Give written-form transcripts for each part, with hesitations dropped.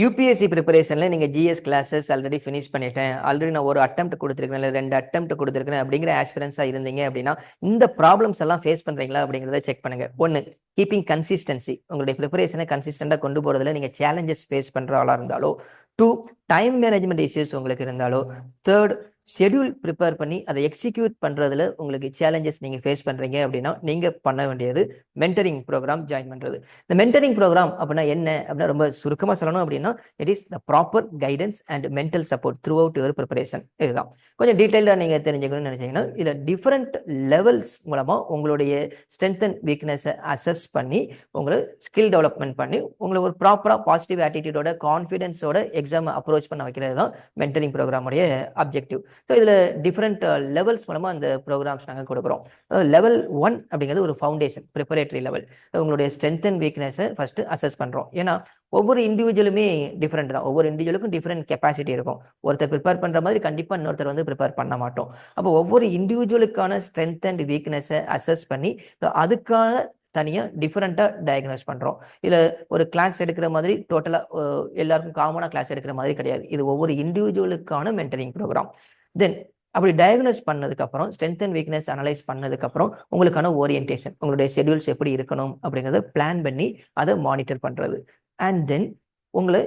UPSC ப்ரிப்பரேஷன்ல நீங்க GS classes already finish பண்ணிட்டேன், already நான் ஒரு அட்டெம்ப்ட் கொடுத்துருக்கேன், இல்லை 2 அட்டெம்ப்ட் கொடுத்துருக்கேன் அப்படிங்கிற ஆஸ்பிரன்ஸா இருந்தீங்க அப்படின்னா இந்த ப்ராப்ளம்ஸ் எல்லாம் ஃபேஸ் பண்றீங்களா அப்படிங்கிறத செக் பண்ணுங்க. 1, கீப்பிங் கன்சிஸ்டன்சி, உங்களுடைய ப்ரிப்பரேஷனை கன்சிஸ்டண்டா கொண்டு போறதுல நீங்க சேலஞ்சஸ் ஃபேஸ் பண்ற ஆளா இருந்தாலோ, 2, டைம் மேனேஜ்மெண்ட் இஷ்யூஸ் உங்களுக்கு இருந்தாலோ, 3, ஷெடியூல் ப்ரிப்பேர் பண்ணி அதை எக்ஸிக்யூட் பண்றதுல உங்களுக்கு சேலஞ்சஸ் நீங்க ஃபேஸ் பண்றீங்க அப்படின்னா நீங்க பண்ண வேண்டியது மென்டரிங் ப்ரோக்ராம் ஜாயின் பண்றது. இந்த மென்டரிங் ப்ரோக்ராம் அப்படின்னா என்ன அப்படின்னா ரொம்ப சுருக்கமா சொல்லணும் அப்படின்னா it is the proper guidance and mental support through out your preparation. இதுதான் கொஞ்சம் டீட்டெயிலாக நீங்க தெரிஞ்சுக்கணும்னு நினைச்சீங்கன்னா இதுல டிஃபரெண்ட் லெவல்ஸ் மூலமா உங்களுடைய ஸ்ட்ரென்த் அண்ட் வீக்னஸை அசஸ் பண்ணி உங்களை ஸ்கில் டெவலப்மெண்ட் பண்ணி உங்களை ஒரு ப்ராப்பரா பாசிட்டிவ் ஆட்டிடியூடோட கான்ஃபிடென்ஸோட எக்ஸாம் அப்ரோச் பண்ண வைக்கிறது தான் மென்டரிங் ப்ரோக்ராமுடைய அப்ஜெக்டிவ். ஸோ இதில் டிஃப்ரெண்ட் லெவல்ஸ் மூலமாக அந்த ப்ரோக்ராம்ஸ் நாங்கள் கொடுக்குறோம். லெவல் 1 அப்படிங்கிறது ஒரு ஃபவுண்டேஷன் ப்ரிப்பரேட்டரி லெவல். உங்களுடைய ஸ்ட்ரென்த் அண்ட் வீக்னஸை ஃபர்ஸ்ட் அசஸ் பண்ணுறோம். ஏன்னா ஒவ்வொரு இண்டிவிஜுவலுமே டிஃப்ரெண்ட் தான், ஒவ்வொரு இண்டிவிஜுவலுக்கும் டிஃப்ரெண்ட் கெப்பாசிட்டி இருக்கும். ஒருத்தர் ப்ரிப்பேர் பண்ணுற மாதிரி கண்டிப்பாக இன்னொருத்தர் வந்து ப்ரிப்பேர் பண்ண மாட்டோம். அப்போ ஒவ்வொரு இண்டிவிஜுவலுக்கான ஸ்ட்ரென்த் அண்ட் வீக்னஸை அசஸ் பண்ணி அதுக்கான தனியாக டிஃப்ரெண்ட்டாக டயக்னோஸ் பண்ணுறோம். இதில் ஒரு கிளாஸ் எடுக்கிற மாதிரி டோட்டலாக எல்லாருக்கும் காமனாக கிளாஸ் எடுக்கிற மாதிரி கிடையாது. இது ஒவ்வொரு இண்டிவிஜுவலுக்கான மென்டரிங் ப்ரோக்ராம். தென் அப்படி டயக்னோஸ் பண்ணதுக்கப்புறம் ஸ்ட்ரென்த் அண்ட் வீக்னஸ் அனலைஸ் பண்ணதுக்கப்புறம் உங்களுக்கான ஓரியன்டேஷன், உங்களுடைய ஷெடியூல்ஸ் எப்படி இருக்கணும் அப்படிங்கிறத பிளான் பண்ணி அதை மானிட்டர் பண்ணுறது. அண்ட் தென் உங்களை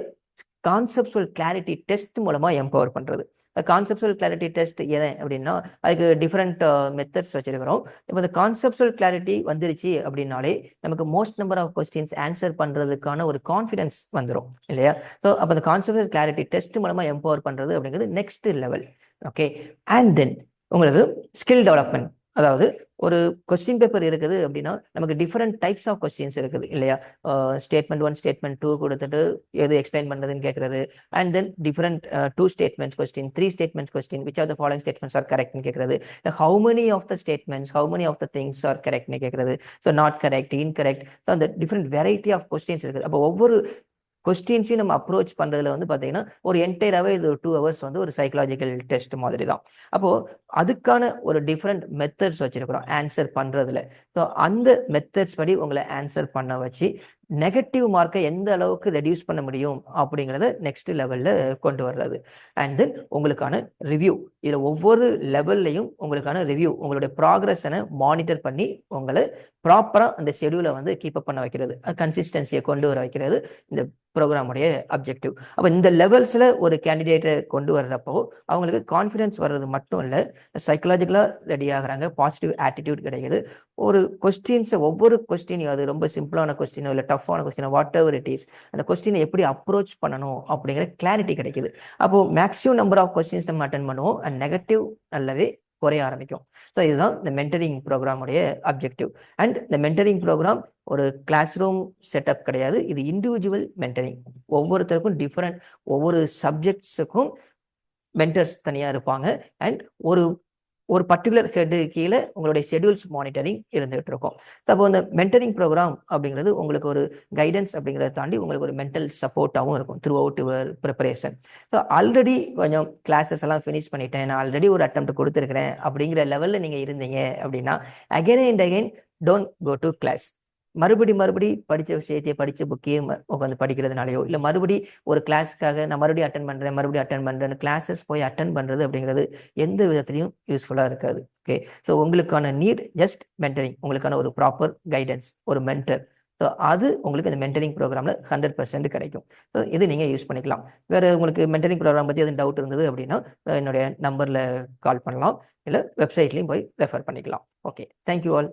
கான்செப்சுவல் கிளாரிட்டி டெஸ்ட் மூலமாக எம்பவர் பண்ணுறது. கான்செப்சுவல் கிளாரிட்டி டெஸ்ட் எது அப்படின்னா அதுக்கு டிஃப்ரெண்ட் மெத்தட்ஸ் வச்சிருக்கிறோம். இப்போ இந்த கான்செப்சுவல் கிளாரிட்டி வந்துருச்சு அப்படின்னாலே நமக்கு most number of questions answer பண்ணுறதுக்கான ஒரு கான்ஃபிடன்ஸ் வந்துடும் இல்லையா? ஸோ அப்போ அந்த கான்செப்சுவல் கிளாரிட்டி டெஸ்ட் மூலமாக எம்பவர் பண்ணுறது அப்படிங்கிறது next level. Okay, and then உங்களுக்கு ஸ்கில் டெவலப்மெண்ட், அதாவது ஒரு கொஸ்டின் பேப்பர் இருக்குது அப்படின்னா நமக்கு டிஃப்ரெண்ட் டைப்ஸ் ஆஃப் கொஸ்டின்ஸ் இருக்குது இல்லையா? ஸ்டேட்மெண்ட் 1 ஸ்டேட்மெண்ட் 2 கொடுத்துட்டு எது எக்ஸ்பிளைன் பண்ணுறதுன்னு கேட்கறது. And then different 2 statements question, 3 statements question, which are the following statements are கரெக்ட்னு கேட்கறது. How many of the statements, how many of the things are கரெக்ட்னு கேட்கறது. So not correct, incorrect. So அந்த different variety of questions இருக்குது. அப்போ ஒவ்வொரு கொஸ்டின்ஸையும் நம்ம approach பண்ணுறதுல வந்து பார்த்தீங்கன்னா ஒரு என்டையராகவே இது 2 hours வந்து ஒரு சைக்கலாஜிக்கல் டெஸ்ட் மாதிரி தான். அப்போது அதுக்கான ஒரு டிஃப்ரெண்ட் மெத்தட்ஸ் வச்சுருக்கிறோம் ஆன்சர் பண்ணுறதுல. ஸோ அந்த மெத்தட்ஸ் படி உங்களை ஆன்சர் பண்ண வச்சு நெகட்டிவ் மார்க்கை எந்த அளவுக்கு ரெடியூஸ் பண்ண முடியும் அப்படிங்கிறத நெக்ஸ்ட் லெவலில் கொண்டு வர்றது. அண்ட் தென் உங்களுக்கான ரிவ்யூ, இதில் ஒவ்வொரு லெவல்லையும் உங்களுக்கான ரிவ்யூ, உங்களுடைய ப்ராக்ரஸனை மானிட்டர் பண்ணி உங்களை ப்ராப்பராக அந்த ஷெடியூலை வந்து கீப்அப் பண்ண வைக்கிறது, கன்சிஸ்டன்சியை கொண்டு வர வைக்கிறது இந்த ப்ரோக்ராமுடைய அப்ஜெக்டிவ். அப்போ இந்த லெவல்ஸில் ஒரு கேண்டிடேட்டை கொண்டு வர்றப்போ அவங்களுக்கு கான்ஃபிடென்ஸ் வர்றது மட்டும் இல்லை, சைக்கலாஜிக்கலாக ரெடி ஆகுறாங்க, பாசிட்டிவ் ஆட்டிடியூட் கிடைக்குது. ஒரு கொஸ்டின்ஸை ஒவ்வொரு கொஸ்டின், அது ரொம்ப சிம்பிளான கொஸ்டினோ இல்லை டஃப்பான கொஸ்டினோ வாட் எவர் இட் இஸ், அந்த கொஸ்டினை எப்படி அப்ரோச் பண்ணணும் அப்படிங்கிற கிளாரிட்டி கிடைக்குது. அப்போது மேக்ஸிமம் நம்பர் ஆஃப் கொஸ்டின்ஸ் நம்ம அட்டன் பண்ணுவோம் அண்ட் நெகட்டிவ் நல்லாவே குறைய ஆரம்பிக்கும். ஸோ இதுதான் இந்த மென்டரிங் ப்ரோக்ராமுடைய அப்ஜெக்டிவ். அண்ட் இந்த மென்டரிங் ப்ரோக்ராம் ஒரு கிளாஸ் ரூம் செட்டப் கிடையாது, இது இண்டிவிஜுவல் மென்டரிங். ஒவ்வொருத்தருக்கும் டிஃப்ரெண்ட், ஒவ்வொரு சப்ஜெக்ட்ஸுக்கும் மென்டர்ஸ் தனியாக இருப்பாங்க. அண்ட் ஒரு ஒரு பர்டிகுலர் ஹெட்டு கீழே உங்களுடைய ஷெடியூல்ஸ் மானிட்டரிங் இருந்துகிட்டு இருக்கும். அப்போ இந்த மென்டரிங் ப்ரோக்ராம் அப்படிங்கிறது உங்களுக்கு ஒரு கைடன்ஸ் அப்படிங்கிறத தாண்டி உங்களுக்கு ஒரு மென்டல் சப்போர்ட்டாகவும் இருக்கும் through out your preparation. So already கொஞ்சம் கிளாஸஸ் எல்லாம் ஃபினிஷ் பண்ணிட்டேன், நான் ஆல்ரெடி ஒரு அட்டெம்ப்ட் கொடுத்துருக்கிறேன் அப்படிங்கிற லெவலில் நீங்கள் இருந்தீங்க அப்படின்னா again and again don't go to class. மறுபடி படித்த விஷயத்தையே படித்த புக்கையே உட்காந்து படிக்கிறதுனாலையோ இல்லை மறுபடி ஒரு கிளாஸ்க்காக நான் மறுபடியும் அட்டன் பண்ணுறேன்னு கிளாஸஸ் போய் அட்டன் பண்ணுறது அப்படிங்கிறது எந்த விதத்துலையும் யூஸ்ஃபுல்லாக இருக்காது. ஓகே, ஸோ உங்களுக்கான நீட் ஜஸ்ட் மென்டரிங், உங்களுக்கான ஒரு ப்ராப்பர் கைடன்ஸ், ஒரு மென்டர். ஸோ அது உங்களுக்கு இந்த மென்டரிங் ப்ரோக்ராமில் 100% கிடைக்கும். ஸோ இது நீங்கள் யூஸ் பண்ணிக்கலாம். வேறு உங்களுக்கு மென்டரிங் ப்ரோக்ராம் பற்றி எதுவும் டவுட் இருந்தது அப்படின்னா என்னுடைய நம்பரில் கால் பண்ணலாம், இல்லை வெப்சைட்லேயும் போய் ரெஃபர் பண்ணிக்கலாம். Okay, thank you all.